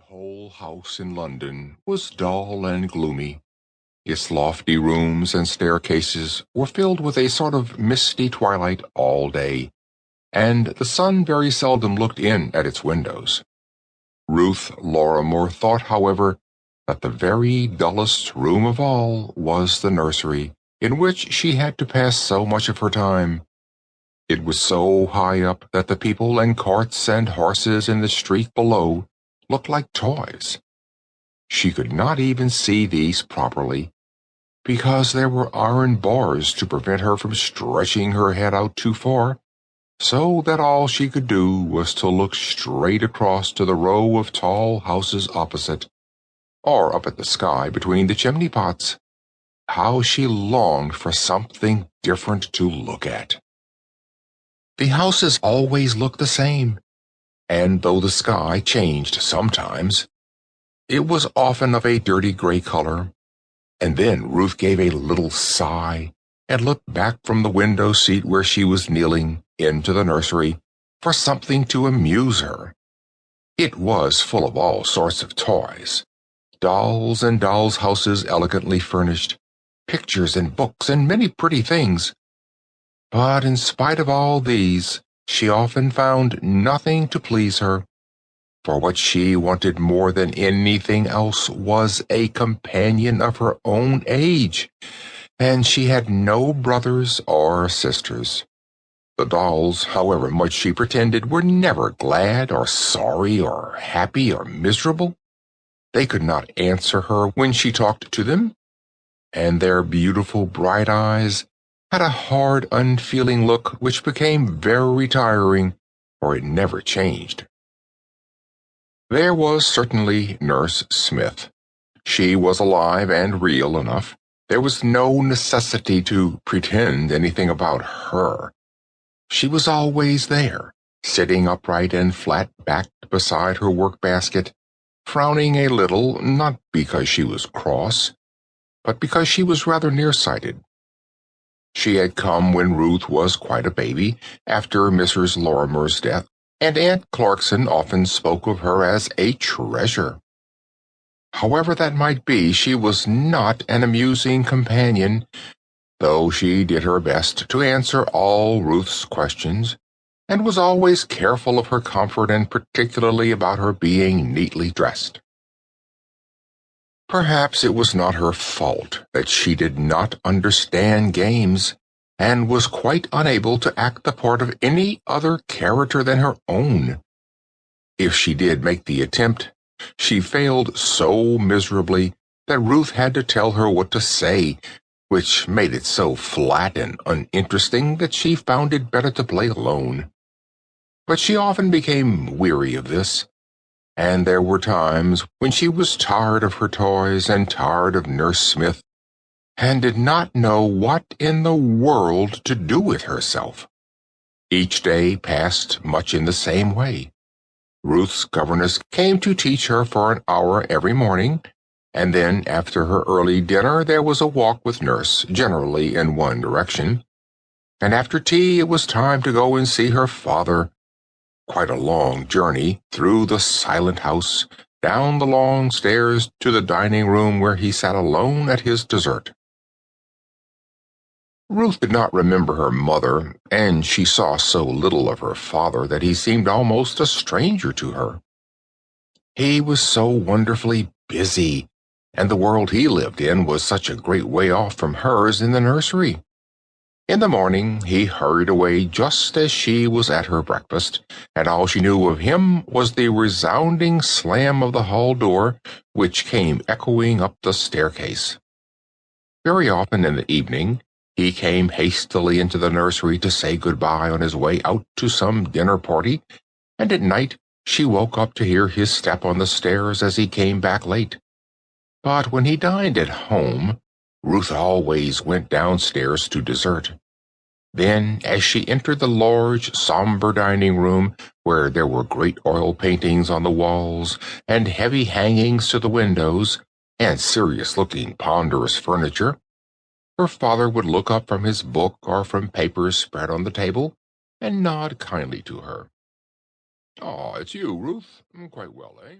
whole house in London was dull and gloomy. Its lofty rooms and staircases were filled with a sort of misty twilight all day, and the sun very seldom looked in at its windows. Ruth Lorimer thought, however, that the very dullest room of all was the nursery, in which she had to pass so much of her time. It was so high up that the people and carts and horses in the street below looked like toys. She could not even see these properly, because there were iron bars to prevent her from stretching her head out too far, so that all she could do was to look straight across to the row of tall houses opposite, or up at the sky between the chimney-pots. How she longed for something different to look at. The houses always looked the same, and though the sky changed sometimes, it was often of a dirty gray color. And then Ruth gave a little sigh and looked back from the window seat where she was kneeling into the nursery for something to amuse her. It was full of all sorts of toys, dolls and dolls' houses elegantly furnished, pictures and books and many pretty things. But in spite of all these, she often found nothing to please her, for what she wanted more than anything else was a companion of her own age, and she had no brothers or sisters. The dolls, however much she pretended, were never glad or sorry or happy or miserable. They could not answer her when she talked to them, and their beautiful bright eyes had a hard, unfeeling look which became very tiring, for it never changed. There was certainly Nurse Smith. She was alive and real enough. There was no necessity to pretend anything about her. She was always there, sitting upright and flat-backed beside her work-basket, frowning a little, not because she was cross, but because she was rather nearsighted. She had come when Ruth was quite a baby, after Mrs. Lorimer's death, and Aunt Clarkson often spoke of her as a treasure. However that might be, she was not an amusing companion, though she did her best to answer all Ruth's questions, and was always careful of her comfort and particularly about her being neatly dressed. Perhaps it was not her fault that she did not understand games, and was quite unable to act the part of any other character than her own. If she did make the attempt, she failed so miserably that Ruth had to tell her what to say, which made it so flat and uninteresting that she found it better to play alone. But she often became weary of this, and there were times when she was tired of her toys and tired of Nurse Smith, and did not know what in the world to do with herself. Each day passed much in the same way. Ruth's governess came to teach her for an hour every morning, and then after her early dinner there was a walk with Nurse, generally in one direction, and after tea it was time to go and see her father. Quite a long journey through the silent house, down the long stairs to the dining room where he sat alone at his dessert. Ruth did not remember her mother, and she saw so little of her father that he seemed almost a stranger to her. He was so wonderfully busy, and the world he lived in was such a great way off from hers in the nursery. In the morning he hurried away just as she was at her breakfast, and all she knew of him was the resounding slam of the hall door, which came echoing up the staircase. Very often in the evening he came hastily into the nursery to say good-bye on his way out to some dinner party, and at night she woke up to hear his step on the stairs as he came back late. But when he dined at home, Ruth always went downstairs to dessert. Then, as she entered the large, somber dining room, where there were great oil paintings on the walls, and heavy hangings to the windows, and serious-looking, ponderous furniture, her father would look up from his book or from papers spread on the table, and nod kindly to her. "Ah, it's you, Ruth. Quite well, eh?"